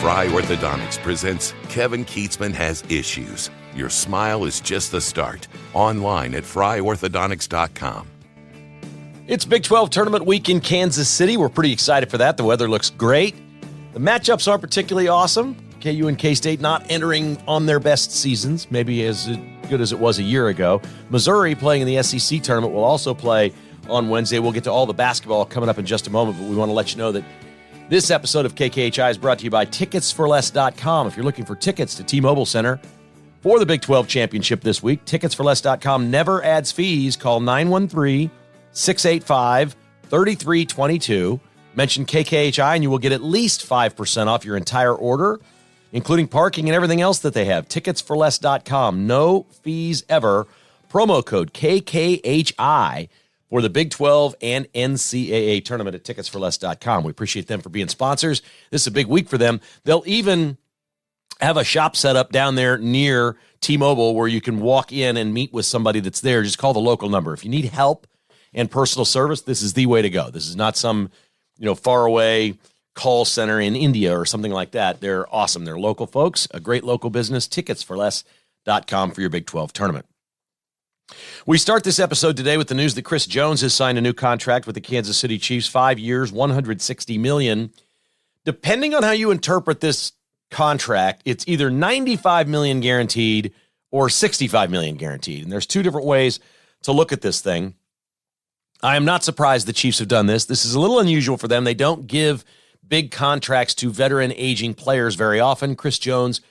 Fry Orthodontics presents Kevin Keatsman Has Issues. Your smile is just the start. Online at fryorthodontics.com. It's Big 12 tournament week in Kansas City. We're pretty excited for that. The weather looks great. The matchups aren't particularly awesome. KU and K-State not entering on their best seasons, maybe as good as it was a year ago. Missouri playing in the SEC tournament will also play on Wednesday. We'll get to all the basketball coming up in just a moment, but we want to let you know that this episode of KKHI is brought to you by ticketsforless.com. If you're looking for tickets to T-Mobile Center for the Big 12 Championship this week, ticketsforless.com never adds fees. Call 913-685-3322. Mention KKHI and you will get at least 5% off your entire order, including parking and everything else that they have. Ticketsforless.com. No fees ever. Promo code KKHI for the Big 12 and NCAA tournament at ticketsforless.com. We appreciate them for being sponsors. This is a big week for them. They'll even have a shop set up down there near T-Mobile where you can walk in and meet with somebody that's there. Just call the local number. If you need help and personal service, this is the way to go. This is not some, far away call center in India or something like that. They're awesome. They're local folks, a great local business. Ticketsforless.com for your Big 12 tournament. We start this episode today with the news that Chris Jones has signed a new contract with the Kansas City Chiefs, 5 years, $160 million. Depending on how you interpret this contract, it's either $95 million guaranteed or $65 million guaranteed. And there's two different ways to look at this thing. I am not surprised the Chiefs have done this. This is a little unusual for them. They don't give big contracts to veteran aging players very often. Chris Jones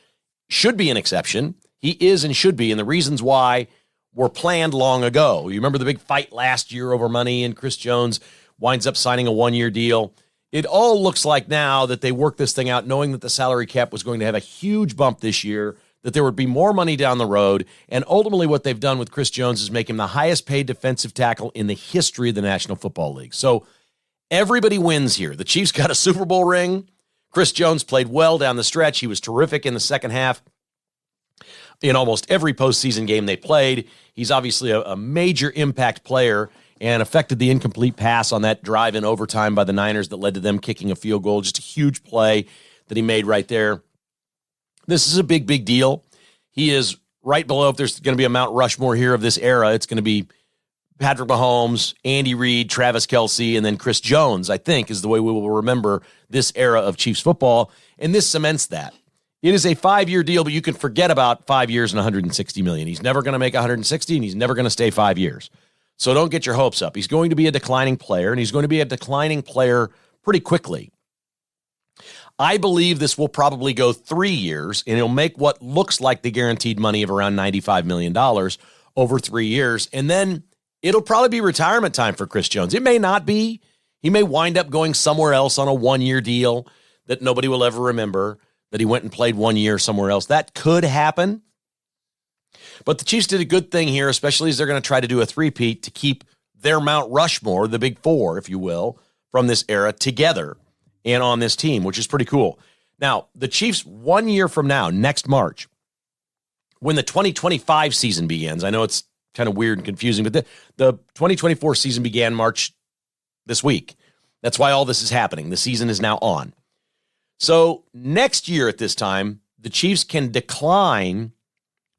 should be an exception. He is and should be, and the reasons why were planned long ago. You remember the big fight last year over money, and Chris Jones winds up signing a one-year deal. It all looks like now that they worked this thing out, knowing that the salary cap was going to have a huge bump this year, that there would be more money down the road, and ultimately what they've done with Chris Jones is make him the highest-paid defensive tackle in the history of the National Football League. So everybody wins here. The Chiefs got a Super Bowl ring. Chris Jones played well down the stretch. He was terrific in the second half. In almost every postseason game they played. He's obviously a major impact player and affected the incomplete pass on that drive in overtime by the Niners that led to them kicking a field goal. Just a huge play that he made right there. This is a big, big deal. He is right below, if there's going to be a Mount Rushmore here of this era, it's going to be Patrick Mahomes, Andy Reid, Travis Kelce, and then Chris Jones, I think, is the way we will remember this era of Chiefs football. And this cements that. It is a 5-year deal, but you can forget about 5 years and $160 million. He's never going to make $160, and he's never going to stay 5 years. So don't get your hopes up. He's going to be a declining player, and he's going to be a declining player pretty quickly. I believe this will probably go 3 years, and it'll make what looks like the guaranteed money of around $95 million over 3 years, and then it'll probably be retirement time for Chris Jones. It may not be. He may wind up going somewhere else on a 1-year deal that nobody will ever remember, that he went and played 1 year somewhere else. That could happen. But the Chiefs did a good thing here, especially as they're going to try to do a three-peat to keep their Mount Rushmore, the big four, if you will, from this era together and on this team, which is pretty cool. Now, the Chiefs 1 year from now, next March, when the 2025 season begins, I know it's kind of weird and confusing, but the 2024 season began March this week. That's why all this is happening. The season is now on. So next year at this time, the Chiefs can decline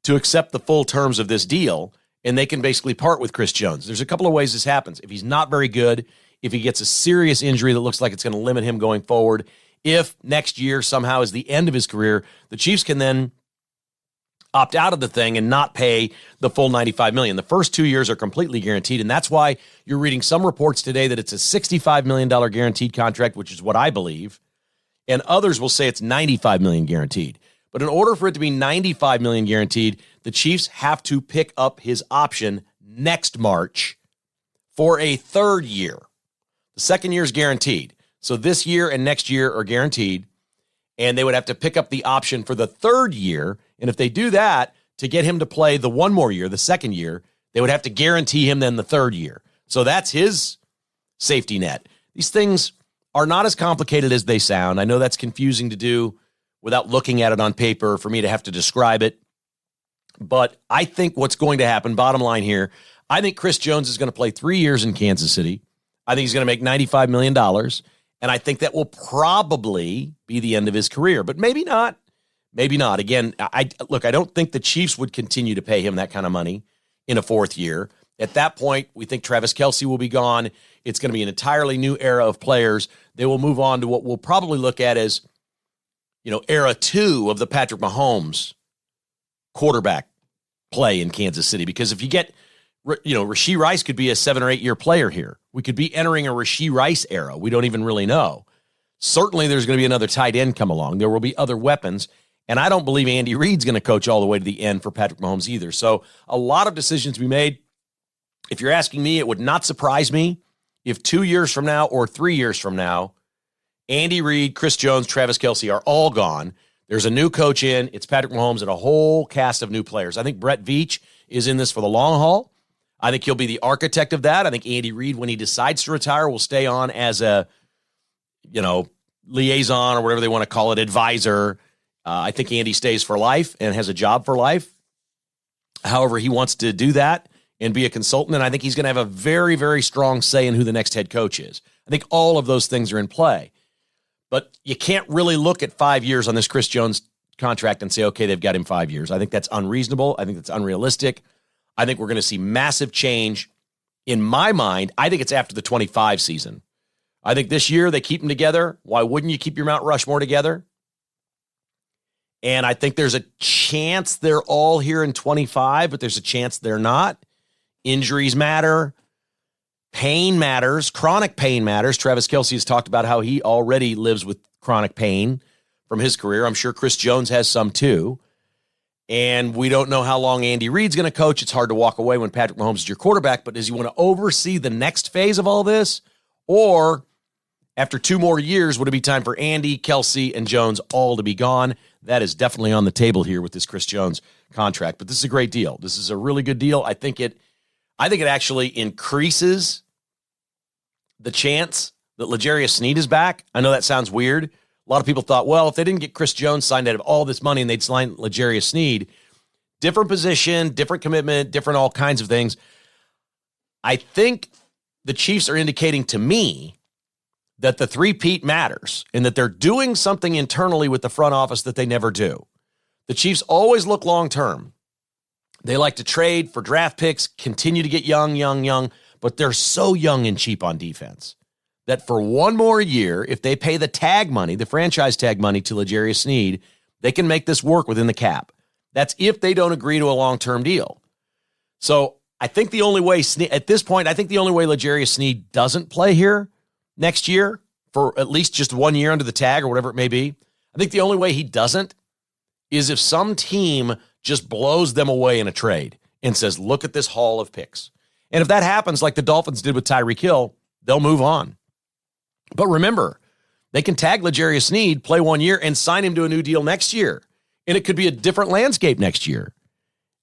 to accept the full terms of this deal, and they can basically part with Chris Jones. There's a couple of ways this happens. If he's not very good, if he gets a serious injury that looks like it's going to limit him going forward, if next year somehow is the end of his career, the Chiefs can then opt out of the thing and not pay the full $95 million. The first 2 years are completely guaranteed, and that's why you're reading some reports today that it's a $65 million guaranteed contract, which is what I believe. And others will say it's $95 million guaranteed. But in order for it to be $95 million guaranteed, the Chiefs have to pick up his option next March for a third year. The second year is guaranteed. So this year and next year are guaranteed. And they would have to pick up the option for the third year. And if they do that, to get him to play the one more year, the second year, they would have to guarantee him then the third year. So that's his safety net. These things are not as complicated as they sound. I know that's confusing to do without looking at it on paper for me to have to describe it. But I think what's going to happen, bottom line here, I think Chris Jones is going to play 3 years in Kansas City. I think he's going to make $95 million. And I think that will probably be the end of his career, but maybe not. Maybe not. Again, I don't think the Chiefs would continue to pay him that kind of money in a fourth year. At that point, we think Travis Kelce will be gone. It's going to be an entirely new era of players. They will move on to what we'll probably look at as, era 2 of the Patrick Mahomes quarterback play in Kansas City. Because if you get, Rashee Rice could be a 7 or 8 year player here. We could be entering a Rashee Rice era. We don't even really know. Certainly there's going to be another tight end come along. There will be other weapons. And I don't believe Andy Reid's going to coach all the way to the end for Patrick Mahomes either. So a lot of decisions to be made. If you're asking me, it would not surprise me if 2 years from now or 3 years from now, Andy Reid, Chris Jones, Travis Kelce are all gone. There's a new coach in. It's Patrick Mahomes and a whole cast of new players. I think Brett Veach is in this for the long haul. I think he'll be the architect of that. I think Andy Reid, when he decides to retire, will stay on as a, liaison or whatever they want to call it, advisor. I think Andy stays for life and has a job for life. However, he wants to do that and be a consultant, and I think he's going to have a very, very strong say in who the next head coach is. I think all of those things are in play. But you can't really look at 5 years on this Chris Jones contract and say, okay, they've got him 5 years. I think that's unreasonable. I think that's unrealistic. I think we're going to see massive change. In my mind, I think it's after the 25 season. I think this year they keep them together. Why wouldn't you keep your Mount Rushmore together? And I think there's a chance they're all here in 25, but there's a chance they're not. Injuries matter. Pain matters. Chronic pain matters. Travis Kelce has talked about how he already lives with chronic pain from his career. I'm sure Chris Jones has some too. And we don't know how long Andy Reid's going to coach. It's hard to walk away when Patrick Mahomes is your quarterback, but does he want to oversee the next phase of all this? Or after 2 more years, would it be time for Andy, Kelce, and Jones all to be gone? That is definitely on the table here with this Chris Jones contract. But this is a great deal. This is a really good deal. I think it actually increases the chance that L'Jarius Sneed is back. I know that sounds weird. A lot of people thought, well, if they didn't get Chris Jones signed out of all this money and they'd sign L'Jarius Sneed, different position, different commitment, different all kinds of things. I think the Chiefs are indicating to me that the three-peat matters and that they're doing something internally with the front office that they never do. The Chiefs always look long-term. They like to trade for draft picks, continue to get young, but they're so young and cheap on defense that for one more year, if they pay the tag money, the franchise tag money to L'Jarius Sneed, they can make this work within the cap. That's if they don't agree to a long-term deal. So I think the only way, at this point, L'Jarius Sneed doesn't play here next year for at least just 1 year under the tag or whatever it may be. I think the only way he doesn't is if some team just blows them away in a trade and says, look at this haul of picks. And if that happens, like the Dolphins did with Tyreek Hill, they'll move on. But remember, they can tag L'Jarius Sneed, play 1 year, and sign him to a new deal next year. And it could be a different landscape next year.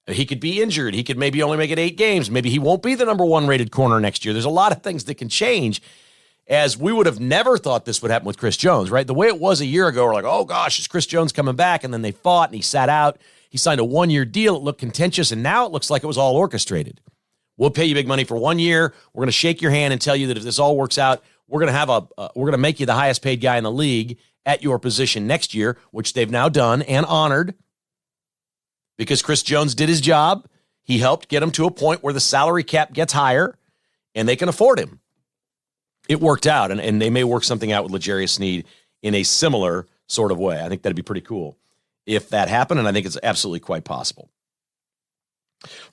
He could be injured. He could maybe only make it 8 games. Maybe he won't be the number 1 rated corner next year. There's a lot of things that can change, as we would have never thought this would happen with Chris Jones, right? The way it was a year ago, we're like, oh gosh, is Chris Jones coming back? And then they fought and he sat out. He signed a 1 year deal. It looked contentious, and now it looks like it was all orchestrated. We'll pay you big money for 1 year. We're going to shake your hand and tell you that if this all works out, we're going to make you the highest paid guy in the league at your position next year, which they've now done and honored because Chris Jones did his job. He helped get him to a point where the salary cap gets higher and they can afford him. It worked out, and they may work something out with L'Jarius Sneed in a similar sort of way. I think that'd be pretty cool if that happened, and I think it's absolutely quite possible.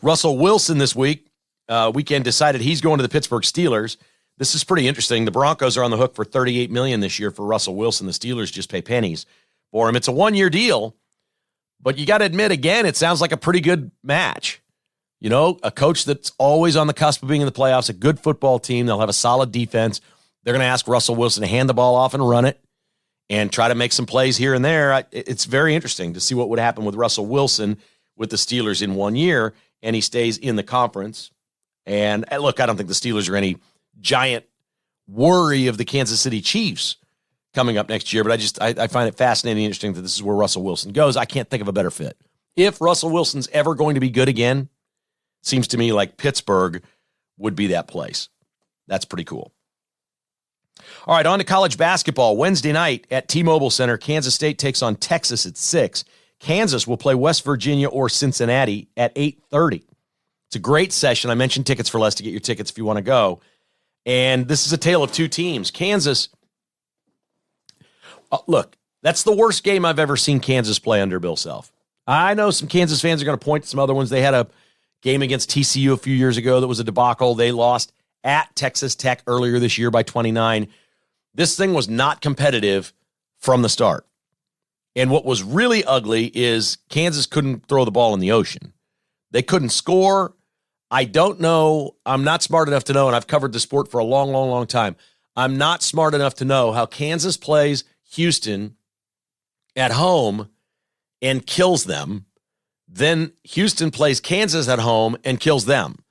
Russell Wilson this weekend decided he's going to the Pittsburgh Steelers. This is pretty interesting. The Broncos are on the hook for $38 million this year for Russell Wilson. The Steelers just pay pennies for him. It's a 1 year deal, but you got to admit, again, it sounds like a pretty good match. You know, a coach that's always on the cusp of being in the playoffs, a good football team. They'll have a solid defense. They're going to ask Russell Wilson to hand the ball off and run it and try to make some plays here and there. It's very interesting to see what would happen with Russell Wilson with the Steelers in 1 year, and he stays in the conference. And look, I don't think the Steelers are any giant worry of the Kansas City Chiefs coming up next year, but I find it fascinating and interesting that this is where Russell Wilson goes. I can't think of a better fit. If Russell Wilson's ever going to be good again, seems to me like Pittsburgh would be that place. That's pretty cool. All right, on to college basketball. Wednesday night at T-Mobile Center, Kansas State takes on Texas at 6. Kansas will play West Virginia or Cincinnati at 8:30. It's a great session. I mentioned Tickets for Less to get your tickets if you want to go. And this is a tale of two teams. Kansas, look, that's the worst game I've ever seen Kansas play under Bill Self. I know some Kansas fans are going to point to some other ones. They had a game against TCU a few years ago that was a debacle. They lost at Texas Tech earlier this year by 29. This thing was not competitive from the start. And what was really ugly is Kansas couldn't throw the ball in the ocean. They couldn't score. I don't know. I'm not smart enough to know, and I've covered the sport for a long, long, long time. I'm not smart enough to know how Kansas plays Houston at home and kills them. Then Houston plays Kansas at home and kills them.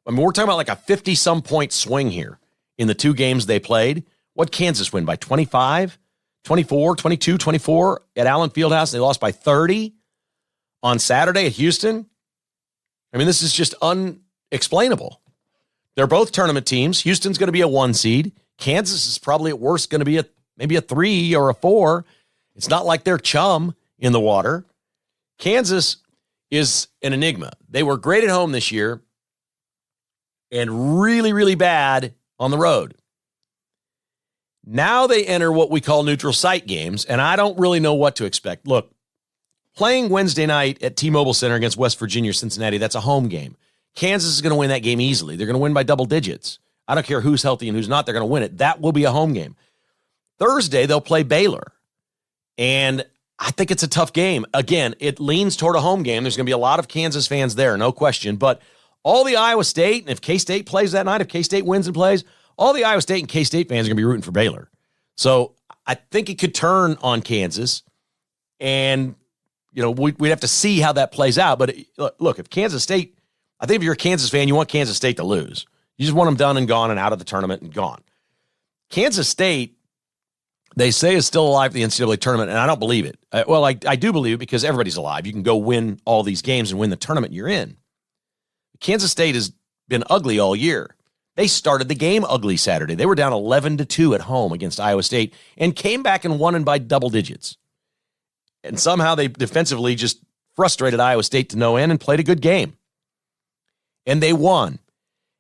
I mean, we're talking about like a 50-some point swing here in the two games they played. What Kansas win by 25, 24, 22, 24 at Allen Fieldhouse? They lost by 30 on Saturday at Houston. I mean, this is just unexplainable. They're both tournament teams. Houston's going to be a 1 seed. Kansas is probably at worst going to be maybe a 3 or a 4. It's not like they're chum in the water. Kansas is an enigma. They were great at home this year and really, really bad on the road. Now they enter what we call neutral site games, and I don't really know what to expect. Look, playing Wednesday night at T-Mobile Center against West Virginia or Cincinnati, that's a home game. Kansas is going to win that game easily. They're going to win by double digits. I don't care who's healthy and who's not. They're going to win it. That will be a home game. Thursday, they'll play Baylor, and I think it's a tough game. Again, it leans toward a home game. There's going to be a lot of Kansas fans there, no question, but all the Iowa State, and if K-State plays that night, if K-State wins and plays, all the Iowa State and K-State fans are going to be rooting for Baylor. So I think it could turn on Kansas, and we'd have to see how that plays out. But look, if Kansas State, I think if you're a Kansas fan, you want Kansas State to lose. You just want them done and gone and out of the tournament and gone. Kansas State, they say, is still alive at the NCAA tournament, and I don't believe it. I do believe it because everybody's alive. You can go win all these games and win the tournament you're in. Kansas State has been ugly all year. They started the game ugly Saturday. They were down 11-2 at home against Iowa State and came back and won by double digits. And somehow they defensively just frustrated Iowa State to no end and played a good game. And they won.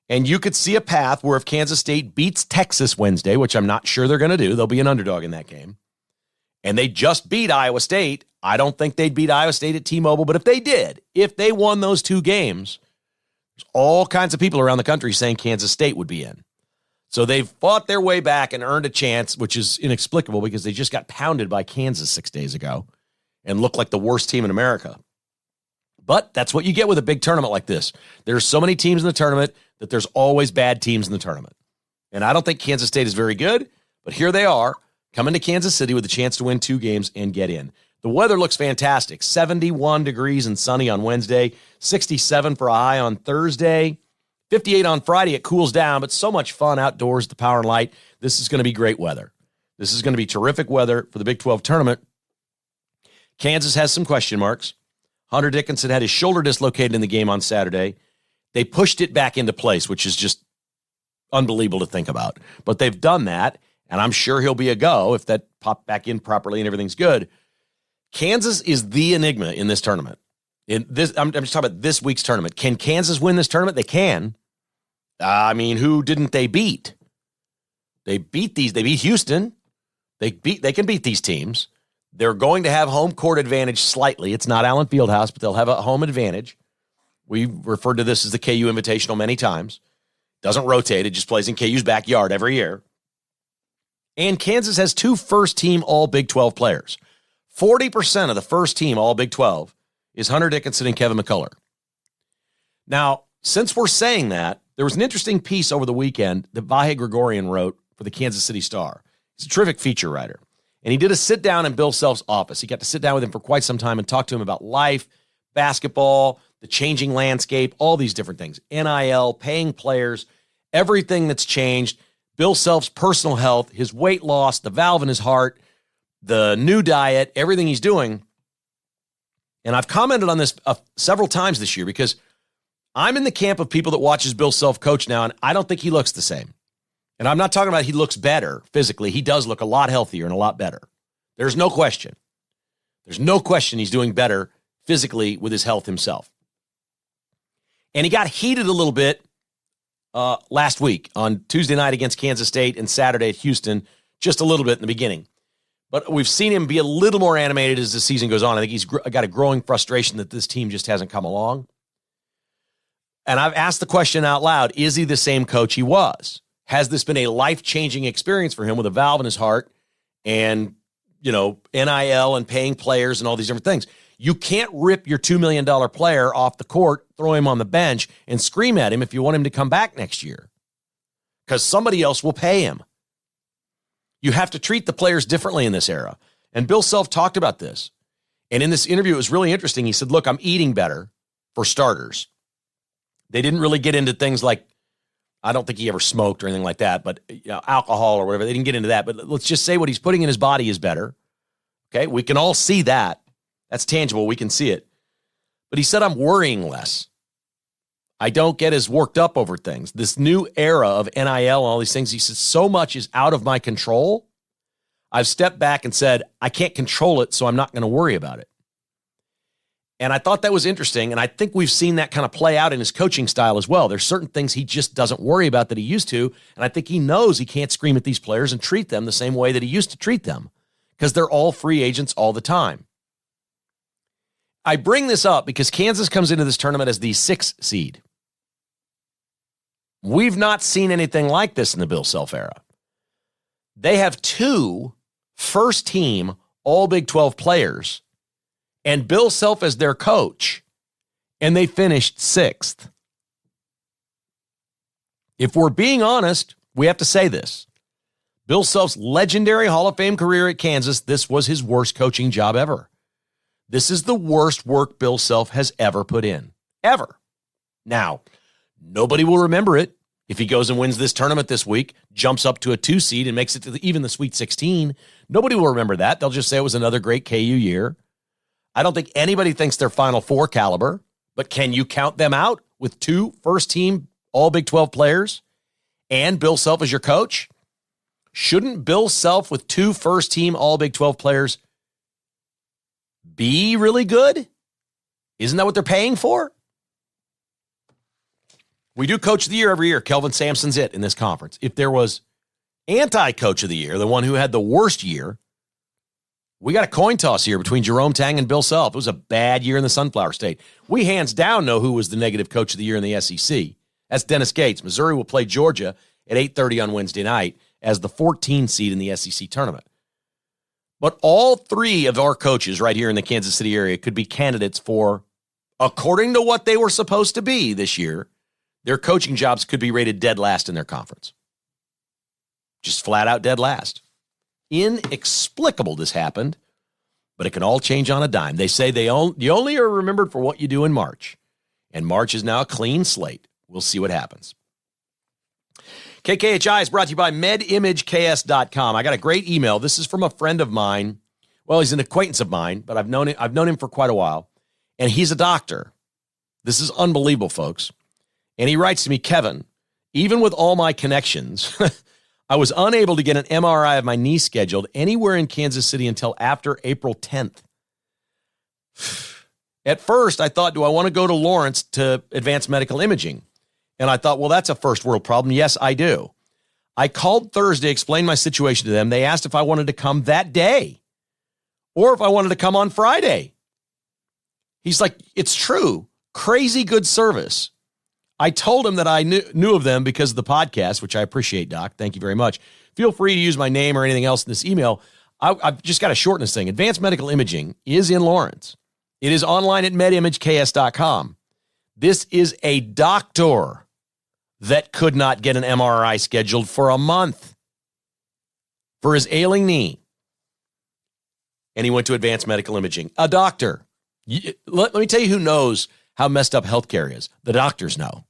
And you could see a path where if Kansas State beats Texas Wednesday, which I'm not sure they're going to do, they'll be an underdog in that game, and they just beat Iowa State, I don't think they'd beat Iowa State at T-Mobile, but if they did, if they won those two games, there's all kinds of people around the country saying Kansas State would be in. So they've fought their way back and earned a chance, which is inexplicable because they just got pounded by Kansas 6 days ago and looked like the worst team in America. But that's what you get with a big tournament like this. There's so many teams in the tournament that there's always bad teams in the tournament. And I don't think Kansas State is very good, but here they are coming to Kansas City with a chance to win 2 games and get in. The weather looks fantastic. 71 degrees and sunny on Wednesday, 67 for a high on Thursday, 58 on Friday. It cools down, but so much fun outdoors, the power and light. This is going to be great weather. This is going to be terrific weather for the Big 12 tournament. Kansas has some question marks. Hunter Dickinson had his shoulder dislocated in the game on Saturday. They pushed it back into place, which is just unbelievable to think about. But they've done that, and I'm sure he'll be a go if that popped back in properly and everything's good. Kansas is the enigma in this tournament. I'm just talking about this week's tournament. Can Kansas win this tournament? They can. Who didn't they beat? They beat Houston. They can beat these teams. They're going to have home court advantage slightly. It's not Allen Fieldhouse, but they'll have a home advantage. We've referred to this as the KU Invitational many times. Doesn't rotate. It just plays in KU's backyard every year. And Kansas has 2 first-team All-Big 12 players. 40% of the first-team All-Big 12 is Hunter Dickinson and Kevin McCullough. Now, since we're saying that, there was an interesting piece over the weekend that Vahe Gregorian wrote for the Kansas City Star. He's a terrific feature writer. And he did a sit-down in Bill Self's office. He got to sit down with him for quite some time and talk to him about life, basketball, the changing landscape, all these different things. NIL, paying players, everything that's changed. Bill Self's personal health, his weight loss, the valve in his heart, the new diet, everything he's doing. And I've commented on this several times this year because I'm in the camp of people that watches Bill Self coach now, and I don't think he looks the same. And I'm not talking about he looks better physically. He does look a lot healthier and a lot better. There's no question. There's no question he's doing better physically with his health himself. And he got heated a little bit last week on Tuesday night against Kansas State and Saturday at Houston, just a little bit in the beginning. But we've seen him be a little more animated as the season goes on. I think he's got a growing frustration that this team just hasn't come along. And I've asked the question out loud, is he the same coach he was? Has this been a life-changing experience for him with a valve in his heart and, NIL and paying players and all these different things? You can't rip your $2 million player off the court, throw him on the bench, and scream at him if you want him to come back next year, because somebody else will pay him. You have to treat the players differently in this era. And Bill Self talked about this. And in this interview, it was really interesting. He said, look, I'm eating better, for starters. They didn't really get into things like, I don't think he ever smoked or anything like that, but alcohol or whatever. They didn't get into that. But let's just say what he's putting in his body is better. Okay, we can all see that. That's tangible. We can see it. But he said, I'm worrying less. I don't get as worked up over things. This new era of NIL and all these things, he said, so much is out of my control. I've stepped back and said, I can't control it, so I'm not going to worry about it. And I thought that was interesting, and I think we've seen that kind of play out in his coaching style as well. There's certain things he just doesn't worry about that he used to, and I think he knows he can't scream at these players and treat them the same way that he used to treat them, because they're all free agents all the time. I bring this up because Kansas comes into this tournament as the 6th seed. We've not seen anything like this in the Bill Self era. They have 2 first-team All-Big 12 players and Bill Self as their coach, and they finished 6th. If we're being honest, we have to say this. Bill Self's legendary Hall of Fame career at Kansas, this was his worst coaching job ever. This is the worst work Bill Self has ever put in. Ever. Now, nobody will remember it if he goes and wins this tournament this week, jumps up to a 2 seed and makes it to even the Sweet 16. Nobody will remember that. They'll just say it was another great KU year. I don't think anybody thinks they're Final Four caliber, but can you count them out with 2 first-team All-Big 12 players and Bill Self as your coach? Shouldn't Bill Self with 2 first-team All-Big 12 players be really good? Isn't that what they're paying for? We do Coach of the Year every year. Kelvin Sampson's it in this conference. If there was anti-Coach of the Year, the one who had the worst year, we got a coin toss here between Jerome Tang and Bill Self. It was a bad year in the Sunflower State. We hands down know who was the negative Coach of the Year in the SEC. That's Dennis Gates. Missouri will play Georgia at 8:30 on Wednesday night as the 14 seed in the SEC tournament. But all 3 of our coaches right here in the Kansas City area could be candidates for, according to what they were supposed to be this year, their coaching jobs could be rated dead last in their conference. Just flat out dead last. Inexplicable this happened, but it can all change on a dime. They say you only are remembered for what you do in March, and March is now a clean slate. We'll see what happens. KKHI is brought to you by MedImageKS.com. I got a great email. This is from a friend of mine. Well, he's an acquaintance of mine, but I've known him for quite a while, and he's a doctor. This is unbelievable, folks. And he writes to me, Kevin, even with all my connections, I was unable to get an MRI of my knee scheduled anywhere in Kansas City until after April 10th. At first, I thought, do I want to go to Lawrence to advanced medical imaging? And I thought, well, that's a first world problem. Yes, I do. I called Thursday, explained my situation to them. They asked if I wanted to come that day or if I wanted to come on Friday. He's like, it's true. Crazy good service. I told him that I knew of them because of the podcast, which I appreciate, Doc. Thank you very much. Feel free to use my name or anything else in this email. I've just got to shorten this thing. Advanced Medical Imaging is in Lawrence. It is online at MedImageKS.com. This is a doctor that could not get an MRI scheduled for a month for his ailing knee. And he went to Advanced Medical Imaging. A doctor. Let me tell you who knows how messed up healthcare is. The doctors know.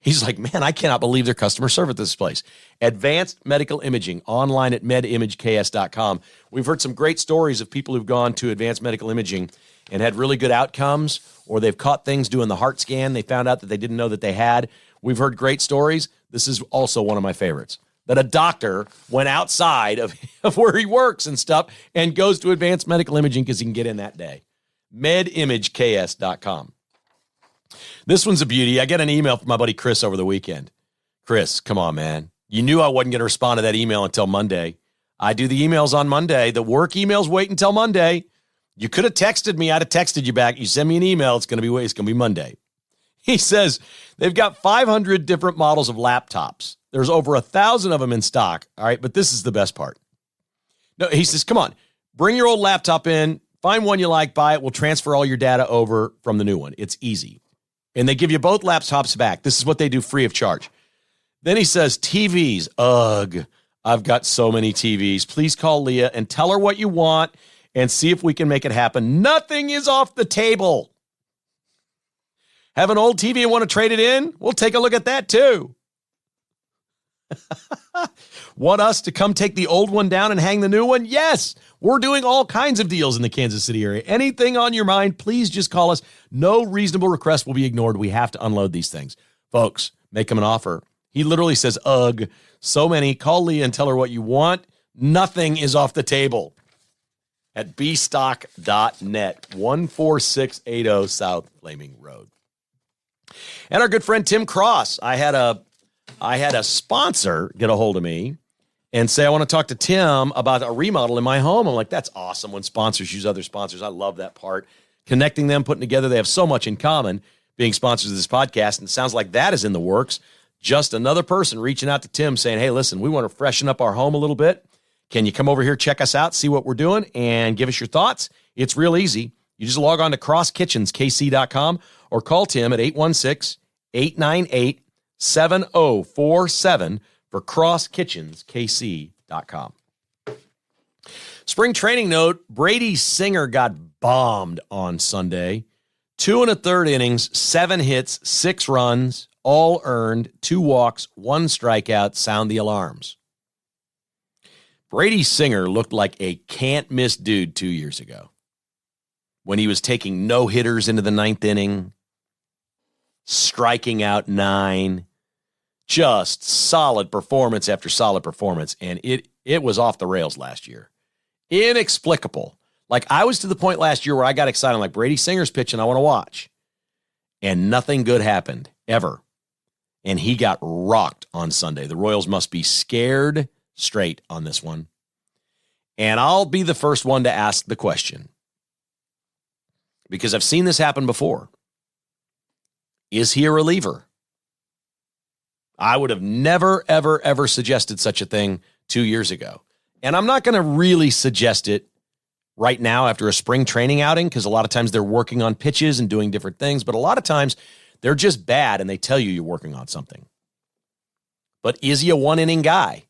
He's like, man, I cannot believe their customer service at this place. Advanced Medical Imaging, online at MedImageKS.com. We've heard some great stories of people who've gone to Advanced Medical Imaging and had really good outcomes, or they've caught things doing the heart scan they found out that they didn't know that they had. We've heard great stories. This is also one of my favorites. that a doctor went outside of where he works and stuff and goes to advanced medical imaging because he can get in that day. medimageks.com. This one's a beauty. I get an email from my buddy Chris over the weekend. Chris, come on, man. You knew I wasn't going to respond to that email until Monday. I do the emails on Monday. The work emails wait until Monday. You could have texted me. I'd have texted you back. You send me an email. It's going to be Monday. He says they've got 500 different models of laptops. There's over 1,000 of them in stock. All right, but this is the best part. No, he says, come on, bring your old laptop in, find one you like, buy it. We'll transfer all your data over from the new one. It's easy. And they give you both laptops back. This is what they do free of charge. Then he says, TVs. Ugh, I've got so many TVs. Please call Leah and tell her what you want and see if we can make it happen. Nothing is off the table. Have an old TV and want to trade it in? We'll take a look at that too. Want us to come take the old one down and hang the new one? Yes, we're doing all kinds of deals in the Kansas City area. Anything on your mind, please just call us. No reasonable request will be ignored. We have to unload these things. Folks, make him an offer. He literally says, ugh, so many. Call Leah and tell her what you want. Nothing is off the table. At bstock.net, 14680 South Flaming Road. And our good friend Tim Cross. I had a sponsor get a hold of me and say, I want to talk to Tim about a remodel in my home. I'm like, that's awesome when sponsors use other sponsors. I love that part. Connecting them, putting together. They have so much in common being sponsors of this podcast. And it sounds like that is in the works. Just another person reaching out to Tim saying, hey, listen, we want to freshen up our home a little bit. Can you come over here, check us out, see what we're doing, and give us your thoughts? It's real easy. You just log on to crosskitchenskc.com or call Tim at 816-898-7047 for crosskitchenskc.com. Spring training note, Brady Singer got bombed on Sunday. 2 1/3 innings, 7 hits, 6 runs, all earned, 2 walks, 1 strikeout. Sound the alarms. Brady Singer looked like a can't-miss dude 2 years ago when he was taking no-hitters into the 9th inning, striking out 9, just solid performance after solid performance, and it was off the rails last year. Inexplicable. Like, I was to the point last year where I got excited. I'm like, Brady Singer's pitching, I want to watch. And nothing good happened, ever. And he got rocked on Sunday. The Royals must be scared straight on this one. And I'll be the first one to ask the question, because I've seen this happen before. Is he a reliever? I would have never, ever, ever suggested such a thing 2 years ago. And I'm not going to really suggest it right now after a spring training outing, because a lot of times they're working on pitches and doing different things, but a lot of times they're just bad and they tell you you're working on something. But is he a one-inning guy?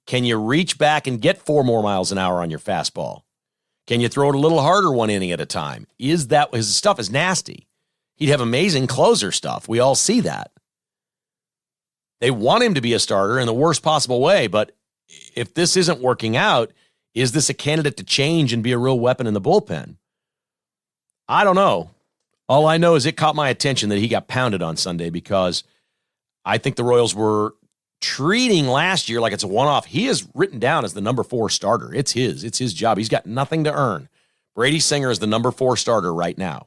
Can you reach back and get 4 more miles an hour on your fastball? Can you throw it a little harder 1 inning at a time? His stuff is nasty. He'd have amazing closer stuff. We all see that. They want him to be a starter in the worst possible way, but if this isn't working out, is this a candidate to change and be a real weapon in the bullpen? I don't know. All I know is it caught my attention that he got pounded on Sunday, because I think the Royals were treating last year like it's a one-off. He is written down as the number 4 starter. It's his job. He's got nothing to earn. Brady Singer is the number 4 starter right now.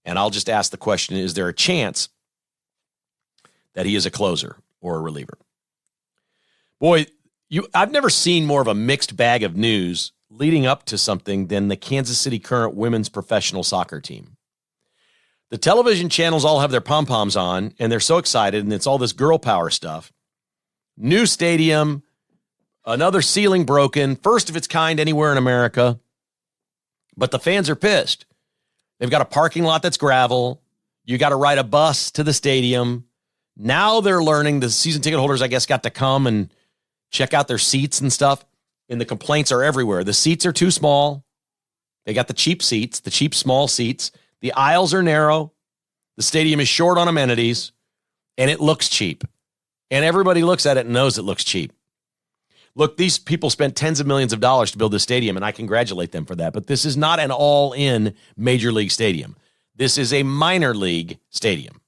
And I'll just ask the question, is there a chance that he is a closer or a reliever? Boy, I've never seen more of a mixed bag of news leading up to something than the Kansas City Current women's professional soccer team. The television channels all have their pom-poms on, and they're so excited, and it's all this girl power stuff. New stadium, another ceiling broken, first of its kind anywhere in America. But the fans are pissed. They've got a parking lot that's gravel. You got to ride a bus to the stadium. Now they're learning, the season ticket holders, I guess, got to come and check out their seats and stuff. And the complaints are everywhere. The seats are too small. They got the cheap seats, the cheap small seats. The aisles are narrow. The stadium is short on amenities. And it looks cheap. And everybody looks at it and knows it looks cheap. Look, these people spent tens of millions of dollars to build this stadium, and I congratulate them for that. But this is not an all-in major league stadium. This is a minor league stadium.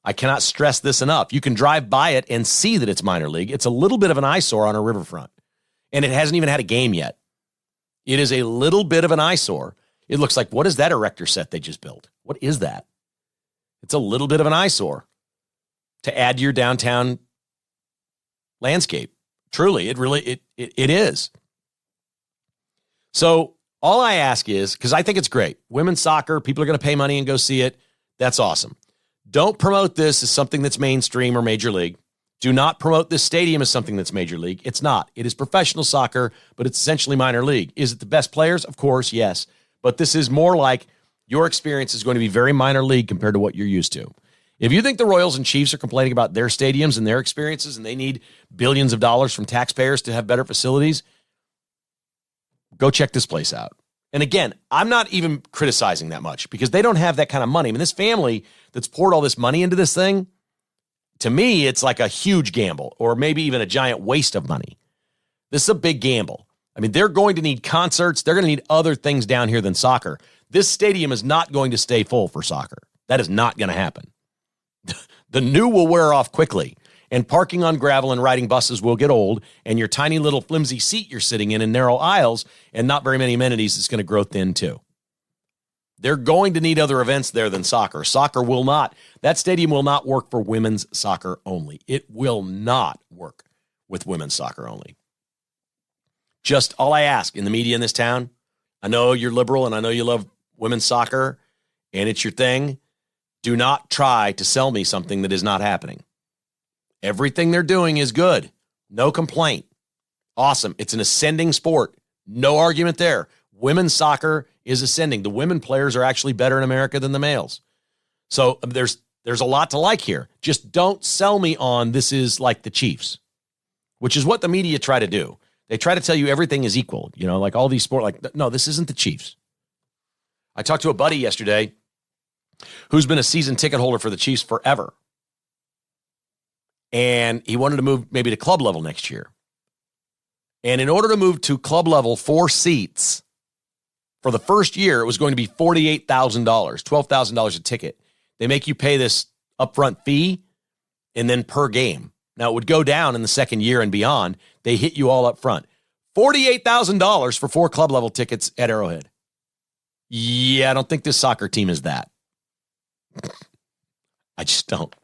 I cannot stress this enough. You can drive by it and see that it's minor league. It's a little bit of an eyesore on a riverfront, and it hasn't even had a game yet. It is a little bit of an eyesore. It looks like, what is that erector set they just built? What is that? It's a little bit of an eyesore to add to your downtown landscape. Truly, it is. So all I ask is, because I think it's great, women's soccer, people are going to pay money and go see it. That's awesome. Don't promote this as something that's mainstream or major league. Do not promote this stadium as something that's major league. It's not. It is professional soccer, but it's essentially minor league. Is it the best players? Of course, yes. But this is more like your experience is going to be very minor league compared to what you're used to. If you think the Royals and Chiefs are complaining about their stadiums and their experiences and they need billions of dollars from taxpayers to have better facilities, go check this place out. And again, I'm not even criticizing that much because they don't have that kind of money. I mean, this family that's poured all this money into this thing, to me, it's like a huge gamble or maybe even a giant waste of money. This is a big gamble. I mean, they're going to need concerts. They're going to need other things down here than soccer. This stadium is not going to stay full for soccer. That is not going to happen. The new will wear off quickly, and parking on gravel and riding buses will get old, and your tiny little flimsy seat you're sitting in narrow aisles and not very many amenities is going to grow thin too. They're going to need other events there than soccer. Soccer will not. That stadium will not work for women's soccer only. It will not work with women's soccer only. Just all I ask in the media in this town, I know you're liberal and I know you love women's soccer and it's your thing. Do not try to sell me something that is not happening. Everything they're doing is good. No complaint. Awesome. It's an ascending sport. No argument there. Women's soccer is ascending. The women players are actually better in America than the males. So there's a lot to like here. Just don't sell me on this is like the Chiefs, which is what the media try to do. They try to tell you everything is equal, you know, like all these sports. Like, no, this isn't the Chiefs. I talked to a buddy yesterday who's been a season ticket holder for the Chiefs forever. And he wanted to move maybe to club level next year. And in order to move to club level 4 seats, for the first year, it was going to be $48,000, $12,000 a ticket. They make you pay this upfront fee and then per game. Now, it would go down in the second year and beyond. They hit you all up front. $48,000 for 4 club level tickets at Arrowhead. Yeah, I don't think this soccer team is that. I just don't.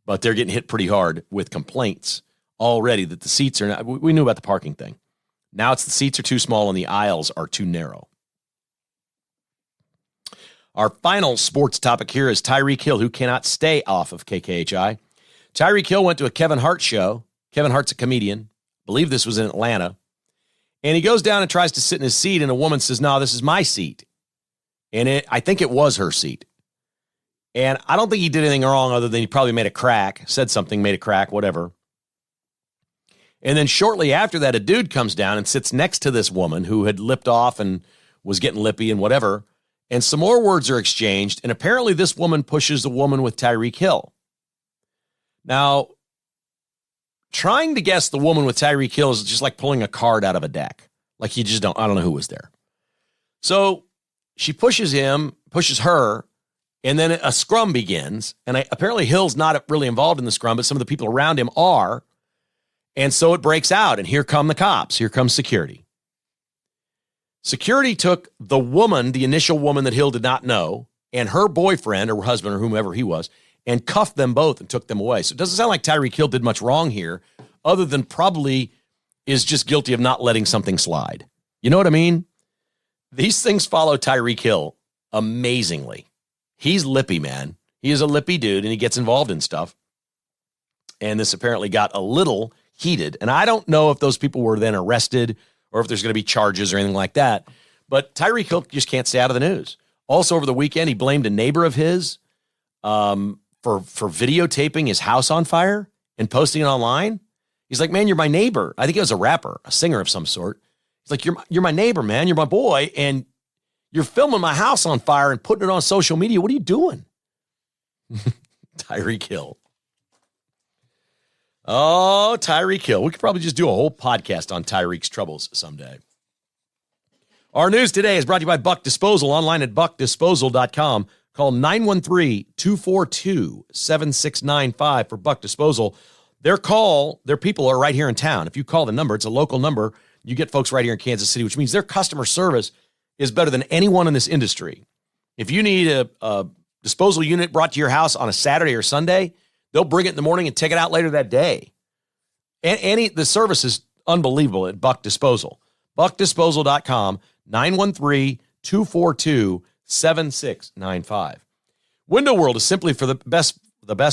But they're getting hit pretty hard with complaints already that the seats are not. We knew about the parking thing. Now it's the seats are too small and the aisles are too narrow. Our final sports topic here is Tyreek Hill, who cannot stay off of KKHI. Tyreek Hill went to a Kevin Hart show. Kevin Hart's a comedian. I believe this was in Atlanta. And he goes down and tries to sit in his seat, and a woman says, no, this is my seat. And I think it was her seat. And I don't think he did anything wrong other than he probably made a crack, said something, made a crack, whatever. And then shortly after that, a dude comes down and sits next to this woman who had lipped off and was getting lippy and whatever. And some more words are exchanged. And apparently this woman pushes the woman with Tyreek Hill. Now, trying to guess the woman with Tyreek Hill is just like pulling a card out of a deck. Like you just I don't know who was there. So she pushes her, and then a scrum begins. And apparently Hill's not really involved in the scrum, but some of the people around him are. And so it breaks out, and here come the cops. Here comes security. Security took the woman, the initial woman that Hill did not know, and her boyfriend or husband or whomever he was, and cuffed them both and took them away. So it doesn't sound like Tyreek Hill did much wrong here, other than probably is just guilty of not letting something slide. You know what I mean? These things follow Tyreek Hill amazingly. He's lippy, man. He is a lippy dude, and he gets involved in stuff. And this apparently got a little heated. And I don't know if those people were then arrested or if there's going to be charges or anything like that. But Tyreek Hill just can't stay out of the news. Also, over the weekend, he blamed a neighbor of his for videotaping his house on fire and posting it online. He's like, man, you're my neighbor. I think he was a rapper, a singer of some sort. He's like, you're my neighbor, man. You're my boy. And you're filming my house on fire and putting it on social media. What are you doing? Tyreek Hill. Oh, Tyreek Hill. We could probably just do a whole podcast on Tyreek's troubles someday. Our news today is brought to you by Buck Disposal, online at buckdisposal.com. Call 913-242-7695 for Buck Disposal. Their people are right here in town. If you call the number, it's a local number. You get folks right here in Kansas City, which means their customer service is better than anyone in this industry. If you need a disposal unit brought to your house on a Saturday or Sunday, they'll bring it in the morning and take it out later that day. And the service is unbelievable at Buck Disposal. BuckDisposal.com, 913-242-7695. Window World is simply for the best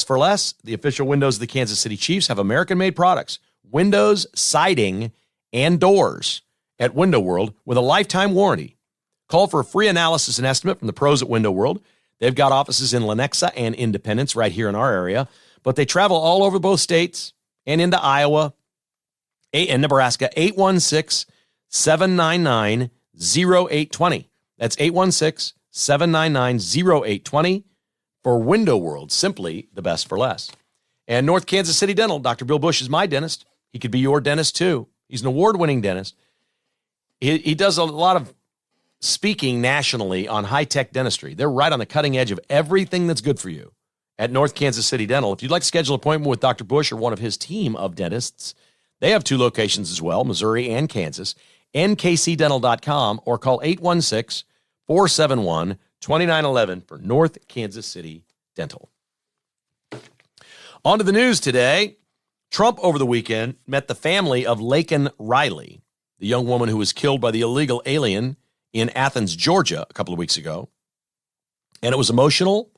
for less. The official windows of the Kansas City Chiefs have American-made products, windows, siding, and doors at Window World with a lifetime warranty. Call for a free analysis and estimate from the pros at Window World. They've got offices in Lenexa and Independence right here in our area, but they travel all over both states and into Iowa and Nebraska. 816-799-0820. That's 816-799-0820 for Window World, simply the best for less. And North Kansas City Dental, Dr. Bill Bush is my dentist. He could be your dentist too. He's an award-winning dentist. He does a lot of speaking nationally on high-tech dentistry. They're right on the cutting edge of everything that's good for you at North Kansas City Dental. If you'd like to schedule an appointment with Dr. Bush or one of his team of dentists, they have 2 locations as well, Missouri and Kansas, nkcdental.com, or call 816-471-2911 for North Kansas City Dental. On to the news today. Trump over the weekend met the family of Laken Riley, the young woman who was killed by the illegal alien in Athens, Georgia, a couple of weeks ago. And it was emotional,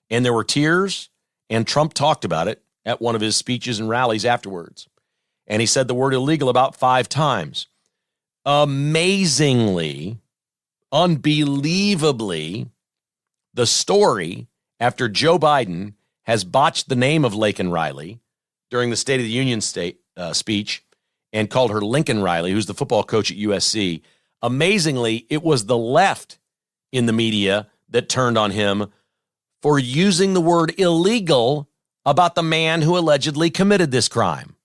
and there were tears, and Trump talked about it at one of his speeches and rallies afterwards. And he said the word illegal about 5 times. Amazingly, unbelievably, the story after Joe Biden has botched the name of Laken Riley during the State of the Union speech and called her Lincoln Riley, who's the football coach at USC. Amazingly, it was the left in the media that turned on him for using the word illegal about the man who allegedly committed this crime.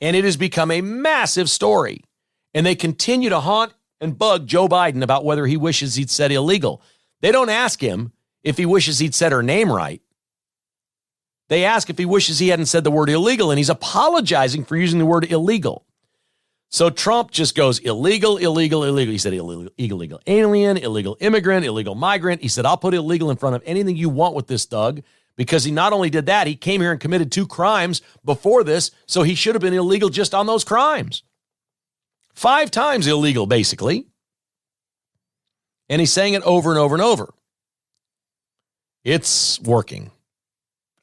And it has become a massive story. And they continue to haunt and bug Joe Biden about whether he wishes he'd said illegal. They don't ask him if he wishes he'd said her name right. They ask if he wishes he hadn't said the word illegal, and he's apologizing for using the word illegal. So Trump just goes illegal, illegal, illegal. He said illegal alien, illegal immigrant, illegal migrant. He said, I'll put illegal in front of anything you want with this thug, because he not only did that, he came here and committed 2 crimes before this, so he should have been illegal just on those crimes. 5 times illegal, basically. And he's saying it over and over and over. It's working.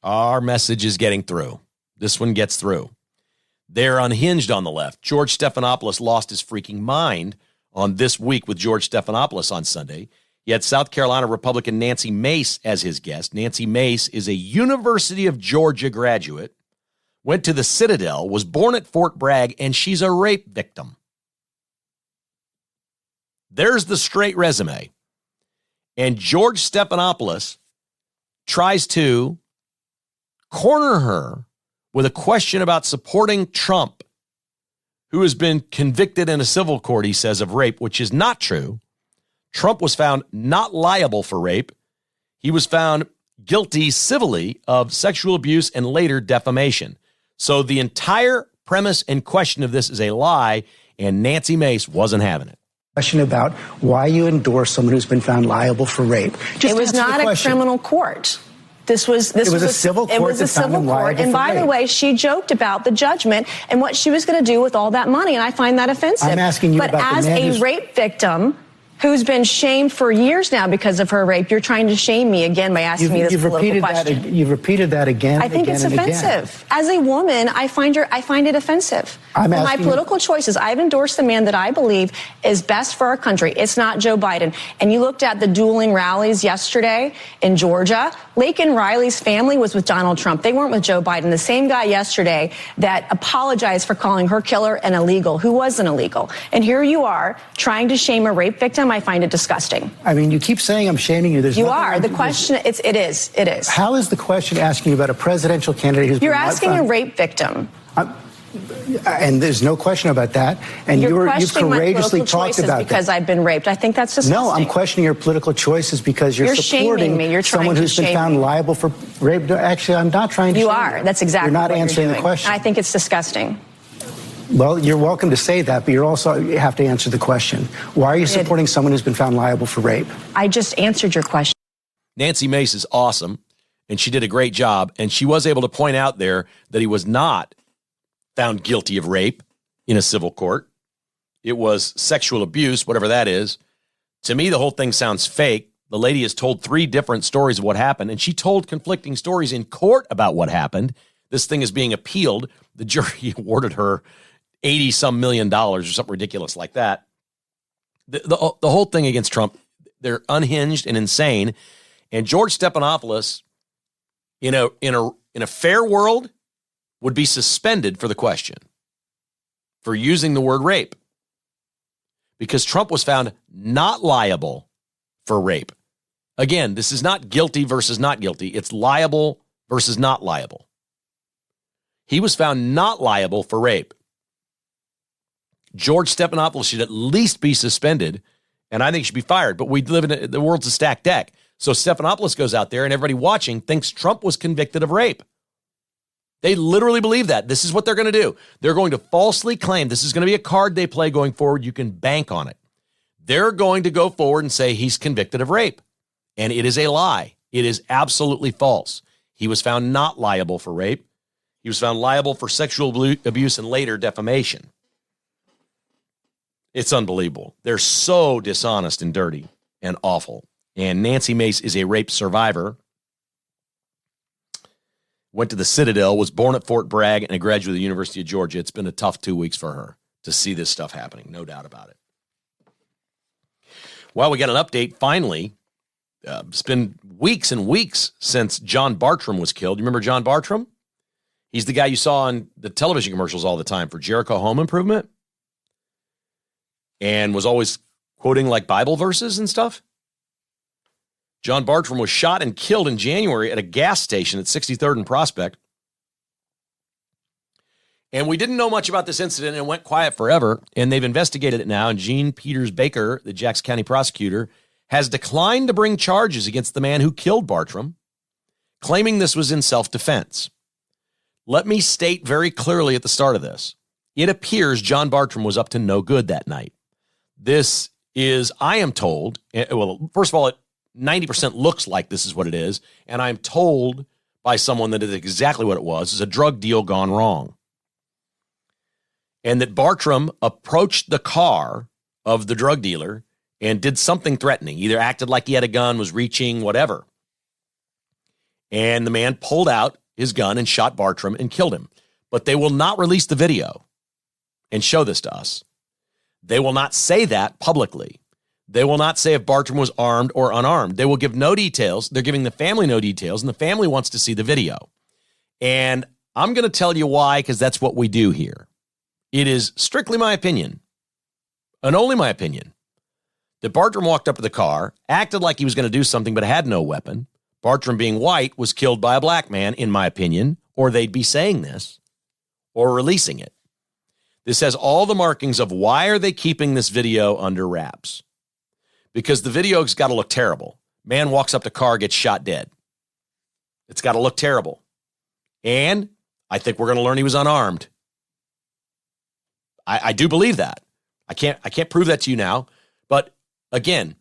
Our message is getting through. This one gets through. They're unhinged on the left. George Stephanopoulos lost his freaking mind on This Week with George Stephanopoulos on Sunday. He had South Carolina Republican Nancy Mace as his guest. Nancy Mace is a University of Georgia graduate, went to the Citadel, was born at Fort Bragg, and she's a rape victim. There's the straight resume. And George Stephanopoulos tries to corner her with a question about supporting Trump, who has been convicted in a civil court, he says, of rape, which is not true. Trump was found not liable for rape. He was found guilty civilly of sexual abuse and later defamation. So the entire premise and question of this is a lie, and Nancy Mace wasn't having it. Question about why you endorse someone who's been found liable for rape. It was not a criminal court. This was a civil court. It was a civil court. And by the way, she joked about the judgment and what she was going to do with all that money, and I find that offensive. I'm asking you about the man But as a rape victim who's been shamed for years now because of her rape, you're trying to shame me again by asking me this political question. You've repeated that again. I think it's offensive. As a woman, I find it offensive. My political choices, I've endorsed the man that I believe is best for our country. It's not Joe Biden. And you looked at the dueling rallies yesterday in Georgia. Laken Riley's family was with Donald Trump. They weren't with Joe Biden. The same guy yesterday that apologized for calling her killer an illegal, who wasn't illegal. And here you are trying to shame a rape victim. I find it disgusting. I mean, you keep saying I'm shaming you. You are. The question, it is. How is the question asking you about a presidential candidate who's You're asking a rape victim. And there's no question about that. And you've courageously talked about because I've been raped. I think that's disgusting. No, I'm questioning your political choices because you're supporting me. You're someone who's been found liable for rape. Actually, I'm not trying to. You are. That's exactly. You're not answering the question. And I think it's disgusting. Well, you're welcome to say that, but you have to answer the question. Why are you supporting someone who's been found liable for rape? I just answered your question. Nancy Mace is awesome, and she did a great job, and she was able to point out there that he was not found guilty of rape in a civil court. It was sexual abuse, whatever that is. To me, the whole thing sounds fake. The lady has told 3 different stories of what happened, and she told conflicting stories in court about what happened. This thing is being appealed. The jury awarded her $80-some million or something ridiculous like that. The whole thing against Trump, they're unhinged and insane. And George Stephanopoulos, in a fair world, would be suspended for the question, for using the word rape, because Trump was found not liable for rape. Again, this is not guilty versus not guilty. It's liable versus not liable. He was found not liable for rape. George Stephanopoulos should at least be suspended, and I think he should be fired. But we live in the world's a stacked deck. So Stephanopoulos goes out there, and everybody watching thinks Trump was convicted of rape. They literally believe that. This is what they're going to do. They're going to falsely claim, this is going to be a card they play going forward. You can bank on it. They're going to go forward and say he's convicted of rape. And it is a lie. It is absolutely false. He was found not liable for rape. He was found liable for sexual abuse and later defamation. It's unbelievable. They're so dishonest and dirty and awful. And Nancy Mace is a rape survivor. Went to the Citadel, was born at Fort Bragg, and a graduate of the University of Georgia. It's been a tough 2 weeks for her to see this stuff happening, no doubt about it. Well, we got an update, finally. It's been weeks and weeks since John Bartram was killed. You remember John Bartram? He's the guy you saw on the television commercials all the time for Jericho Home Improvement and was always quoting like Bible verses and stuff. John Bartram was shot and killed in January at a gas station at 63rd and Prospect. And we didn't know much about this incident, and it went quiet forever, and they've investigated it now, and Gene Peters Baker, the Jackson County prosecutor, has declined to bring charges against the man who killed Bartram, claiming this was in self-defense. Let me state very clearly at the start of this. It appears John Bartram was up to no good that night. This is, I am told, well, first of all, it 90% looks like this is what it is, and I'm told by someone that is exactly what it was. It's a drug deal gone wrong. And that Bartram approached the car of the drug dealer and did something threatening, either acted like he had a gun, was reaching, whatever. And the man pulled out his gun and shot Bartram and killed him. But they will not release the video and show this to us. They will not say that publicly. They will not say if Bartram was armed or unarmed. They will give no details. They're giving the family no details, and the family wants to see the video. And I'm going to tell you why, because that's what we do here. It is strictly my opinion, and only my opinion, that Bartram walked up to the car, acted like he was going to do something, but had no weapon. Bartram, being white, was killed by a black man, in my opinion, or they'd be saying this or releasing it. This has all the markings of why are they keeping this video under wraps? Because the video's got to look terrible. Man walks up to car, gets shot dead. It's got to look terrible. And I think we're going to learn he was unarmed. I do believe that. I can't prove that to you now. But again,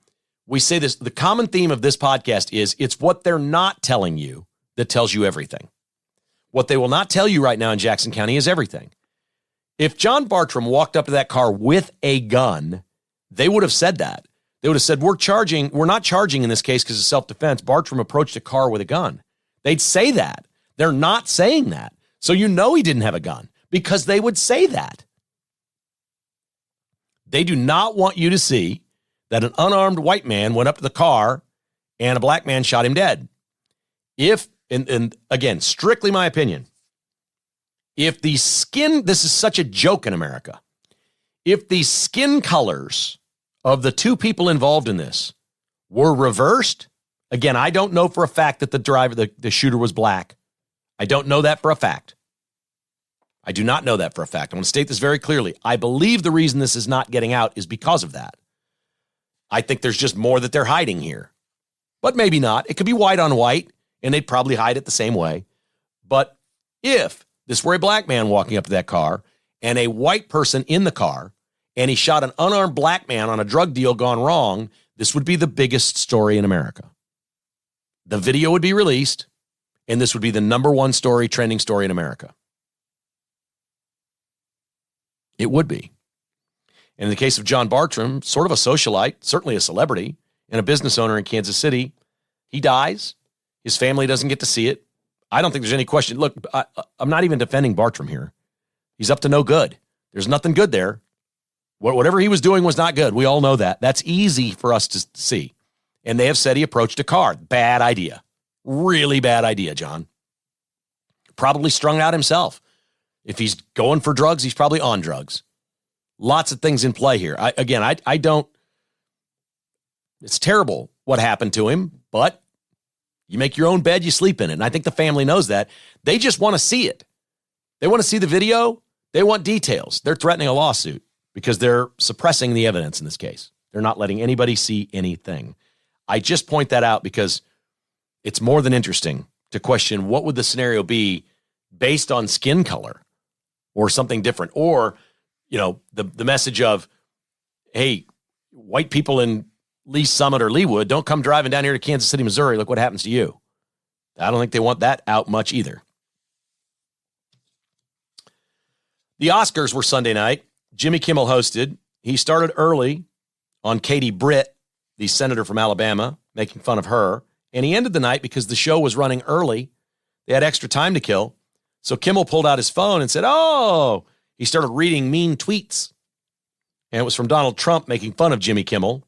we say this, the common theme of this podcast is it's what they're not telling you that tells you everything. What they will not tell you right now in Jackson County is everything. If John Bartram walked up to that car with a gun, they would have said that. They would have said, we're not charging in this case because of self-defense. Bartram approached a car with a gun. They'd say that. They're not saying that. So you know he didn't have a gun because they would say that. They do not want you to see that an unarmed white man went up to the car and a black man shot him dead. If, and again, strictly my opinion, if the skin, this is such a joke in America, if the skin colors of the two people involved in this were reversed, again, I don't know for a fact that the shooter was black. I don't know that for a fact. I do not know that for a fact. I want to state this very clearly. I believe the reason this is not getting out is because of that. I think there's just more that they're hiding here. But maybe not. It could be white on white, and they'd probably hide it the same way. But if this were a black man walking up to that car and a white person in the car, and he shot an unarmed black man on a drug deal gone wrong, this would be the biggest story in America. The video would be released, and this would be the number one story, trending story in America. It would be. And in the case of John Bartram, sort of a socialite, certainly a celebrity, and a business owner in Kansas City, he dies. His family doesn't get to see it. I don't think there's any question. Look, I'm not even defending Bartram here. He's up to no good. There's nothing good there. Whatever he was doing was not good. We all know that. That's easy for us to see. And they have said he approached a car. Bad idea. Really bad idea, John. Probably strung out himself. If he's going for drugs, he's probably on drugs. Lots of things in play here. I don't. It's terrible what happened to him, but you make your own bed, you sleep in it. And I think the family knows that. They just want to see it. They want to see the video. They want details. They're threatening a lawsuit because they're suppressing the evidence in this case. They're not letting anybody see anything. I just point that out because it's more than interesting to question what would the scenario be based on skin color or something different. Or, you know, the message of, hey, white people in Lee Summit or Leawood, don't come driving down here to Kansas City, Missouri. Look what happens to you. I don't think they want that out much either. The Oscars were Sunday night. Jimmy Kimmel hosted. He started early on Katie Britt, the senator from Alabama, making fun of her. And he ended the night because the show was running early. They had extra time to kill. So Kimmel pulled out his phone and said, he started reading mean tweets. And it was from Donald Trump making fun of Jimmy Kimmel,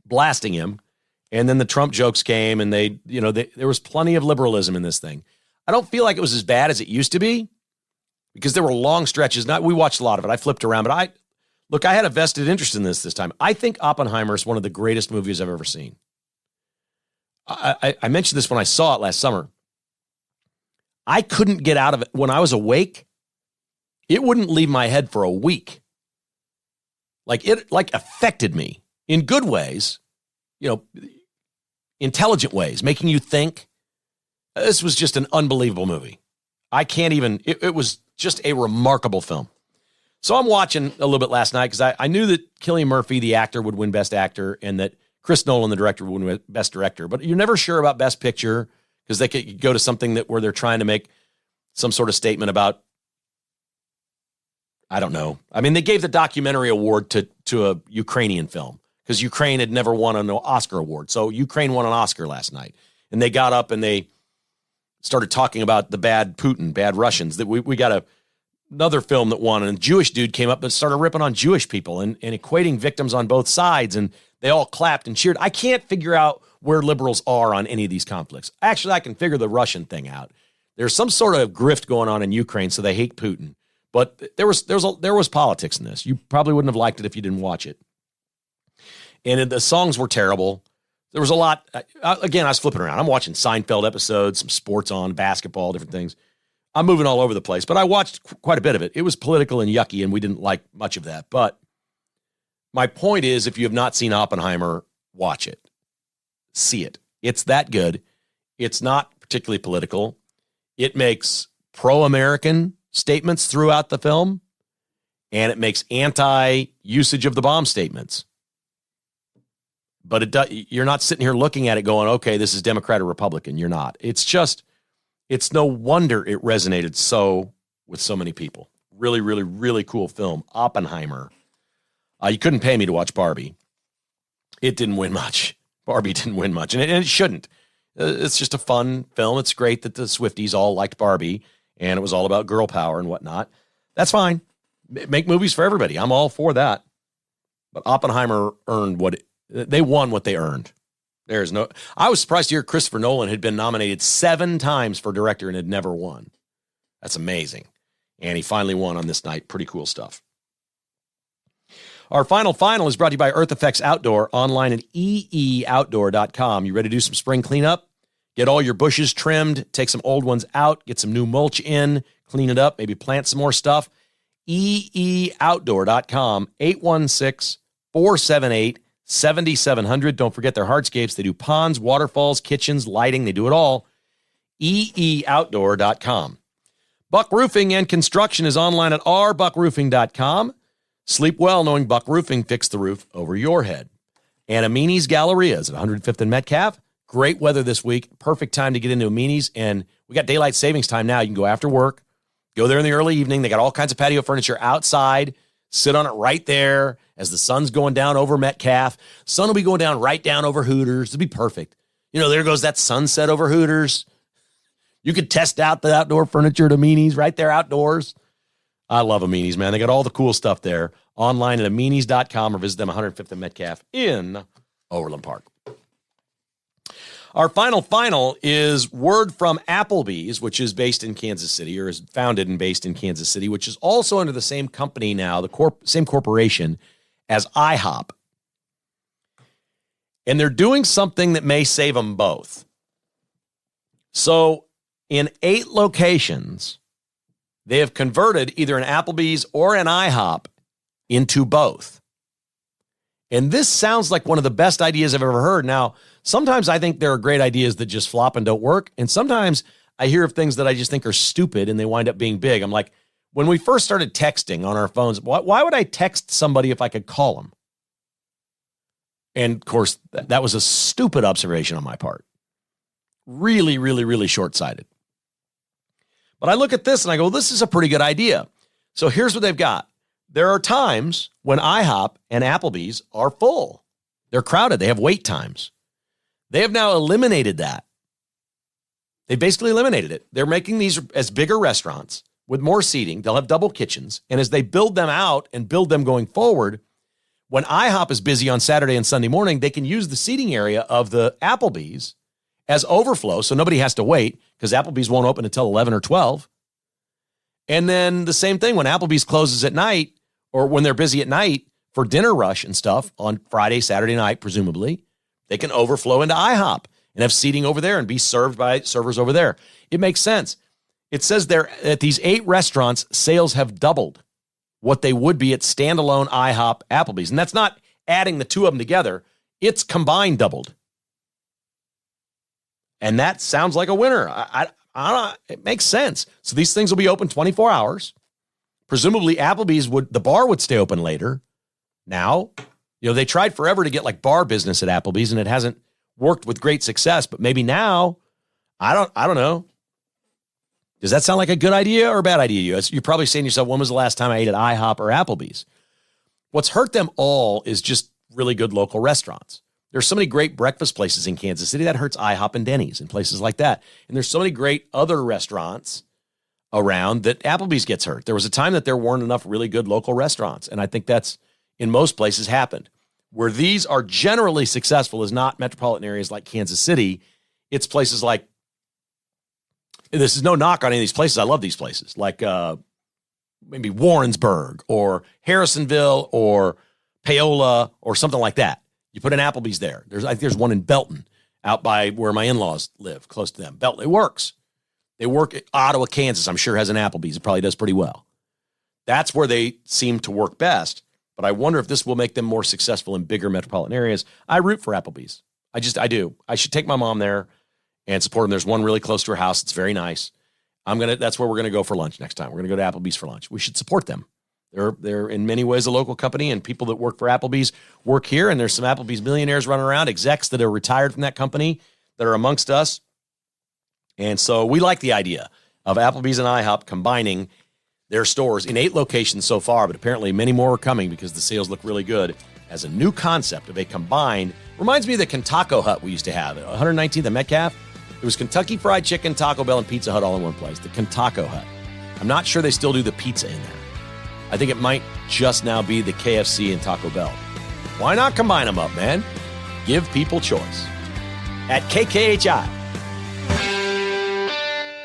blasting him. And then the Trump jokes came, and there was plenty of liberalism in this thing. I don't feel like it was as bad as it used to be because there were long stretches. We watched a lot of it. I flipped around, but I had a vested interest in this time. I think Oppenheimer is one of the greatest movies I've ever seen. I mentioned this when I saw it last summer. I couldn't get out of it. When I was awake, it wouldn't leave my head for a week. It affected me in good ways, intelligent ways, making you think. This was just an unbelievable movie. It was just a remarkable film. So I'm watching a little bit last night because I knew that Cillian Murphy, the actor, would win Best Actor and that Chris Nolan, the director, would win Best Director. But you're never sure about Best Picture because they could go to something where they're trying to make some sort of statement about, I don't know. I mean, they gave the documentary award to a Ukrainian film because Ukraine had never won an Oscar award. So Ukraine won an Oscar last night. And they got up and they started talking about the bad Putin, bad Russians, that we got another film that won, and a Jewish dude came up and started ripping on Jewish people and equating victims on both sides, and they all clapped and cheered. I can't figure out where liberals are on any of these conflicts. Actually, I can figure the Russian thing out. There's some sort of grift going on in Ukraine, so they hate Putin. But there was politics in this. You probably wouldn't have liked it if you didn't watch it. And the songs were terrible. There was a lot. Again, I was flipping around. I'm watching Seinfeld episodes, some sports on, basketball, different things. I'm moving all over the place, but I watched quite a bit of it. It was political and yucky, and we didn't like much of that. But my point is, if you have not seen Oppenheimer, watch it. See it. It's that good. It's not particularly political. It makes pro-American statements throughout the film, and it makes anti-usage of the bomb statements. But you're not sitting here looking at it going, okay, this is Democrat or Republican. You're not. It's no wonder it resonated so with so many people. Really, really, really cool film. Oppenheimer. You couldn't pay me to watch Barbie. It didn't win much. Barbie didn't win much, and it shouldn't. It's just a fun film. It's great that the Swifties all liked Barbie, and it was all about girl power and whatnot. That's fine. Make movies for everybody. I'm all for that. But Oppenheimer they won what they earned. I was surprised to hear Christopher Nolan had been nominated 7 times for director and had never won. That's amazing. And he finally won on this night. Pretty cool stuff. Our final is brought to you by Earth Effects Outdoor, online at eeoutdoor.com. You ready to do some spring cleanup? Get all your bushes trimmed, take some old ones out, get some new mulch in, clean it up, maybe plant some more stuff. eeoutdoor.com, 816-478-7700. Don't forget their hardscapes. They do ponds, waterfalls, kitchens, lighting. They do it all. eeoutdoor.com. Buck Roofing and Construction is online at rbuckroofing.com. Sleep well knowing Buck Roofing fixed the roof over your head. And Amini's Gallerias at 105th and Metcalf. Great weather this week. Perfect time to get into Amini's. And we got daylight savings time now. You can go after work, go there in the early evening. They got all kinds of patio furniture outside. Sit on it right there as the sun's going down over Metcalf. Sun will be going down right down over Hooters. It'll be perfect. You know, there goes that sunset over Hooters. You could test out the outdoor furniture at Amini's right there outdoors. I love Amini's, man. They got all the cool stuff there. Online at aminis.com or visit them 105th and Metcalf in Overland Park. Our final is word from Applebee's, which is based in Kansas City, or is founded and based in Kansas City, which is also under the same company now, the same corporation as IHOP. And they're doing something that may save them both. So in 8 locations, they have converted either an Applebee's or an IHOP into both. And this sounds like one of the best ideas I've ever heard. Now, sometimes I think there are great ideas that just flop and don't work. And sometimes I hear of things that I just think are stupid and they wind up being big. I'm like, when we first started texting on our phones, why would I text somebody if I could call them? And of course, that was a stupid observation on my part. Really, really, really short-sighted. But I look at this and I go, this is a pretty good idea. So here's what they've got. There are times when IHOP and Applebee's are full. They're crowded. They have wait times. They have now eliminated that. They basically eliminated it. They're making these as bigger restaurants with more seating. They'll have double kitchens. And as they build them out and build them going forward, when IHOP is busy on Saturday and Sunday morning, they can use the seating area of the Applebee's as overflow, so nobody has to wait because Applebee's won't open until 11 or 12. And then the same thing when Applebee's closes at night or when they're busy at night for dinner rush and stuff on Friday, Saturday night, presumably, they can overflow into IHOP and have seating over there and be served by servers over there. It makes sense. It says there at these 8 restaurants, sales have doubled what they would be at standalone IHOP Applebee's. And that's not adding the 2 of them together. It's combined doubled. And that sounds like a winner. I don't know. It makes sense. So these things will be open 24 hours. Presumably Applebee's the bar would stay open later. Now, they tried forever to get like bar business at Applebee's and it hasn't worked with great success, but maybe now, I don't know. Does that sound like a good idea or a bad idea? You're probably saying to yourself, when was the last time I ate at IHOP or Applebee's? What's hurt them all is just really good local restaurants. There's so many great breakfast places in Kansas City that hurts IHOP and Denny's and places like that. And there's so many great other restaurants around that Applebee's gets hurt. There was a time that there weren't enough really good local restaurants. And I think that's in most places happened. Where these are generally successful is not metropolitan areas like Kansas City. It's places like, this is no knock on any of these places. I love these places like maybe Warrensburg or Harrisonville or Paola or something like that. You put an Applebee's there. There's one in Belton out by where my in-laws live, close to them. Belton, it works. They work at Ottawa, Kansas, I'm sure has an Applebee's. It probably does pretty well. That's where they seem to work best. But I wonder if this will make them more successful in bigger metropolitan areas. I root for Applebee's. I do. I should take my mom there and support them. There's one really close to her house. It's very nice. That's where we're going to go for lunch next time. We're going to go to Applebee's for lunch. We should support them. They're in many ways a local company, and people that work for Applebee's work here, and there's some Applebee's millionaires running around, execs that are retired from that company that are amongst us. And so we like the idea of Applebee's and IHOP combining their stores in 8 locations so far, but apparently many more are coming because the sales look really good as a new concept of a combined, reminds me of the Kentucky Hut we used to have at 119th and Metcalf. It was Kentucky Fried Chicken, Taco Bell, and Pizza Hut all in one place, the Kentucky Hut. I'm not sure they still do the pizza in there. I think it might just now be the KFC and Taco Bell. Why not combine them up, man? Give people choice. At KKHI.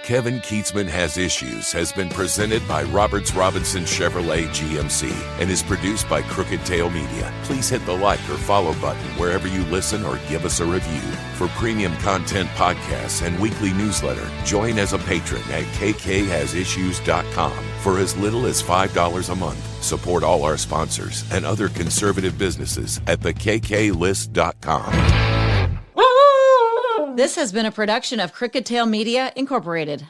Kevin Keatsman Has Issues has been presented by Roberts Robinson Chevrolet GMC and is produced by Crooked Tail Media. Please hit the like or follow button wherever you listen or give us a review. For premium content podcasts and weekly newsletter, join as a patron at kkhasissues.com for as little as $5 a month. Support all our sponsors and other conservative businesses at thekklist.com. This has been a production of Crooked Tail Media, Incorporated.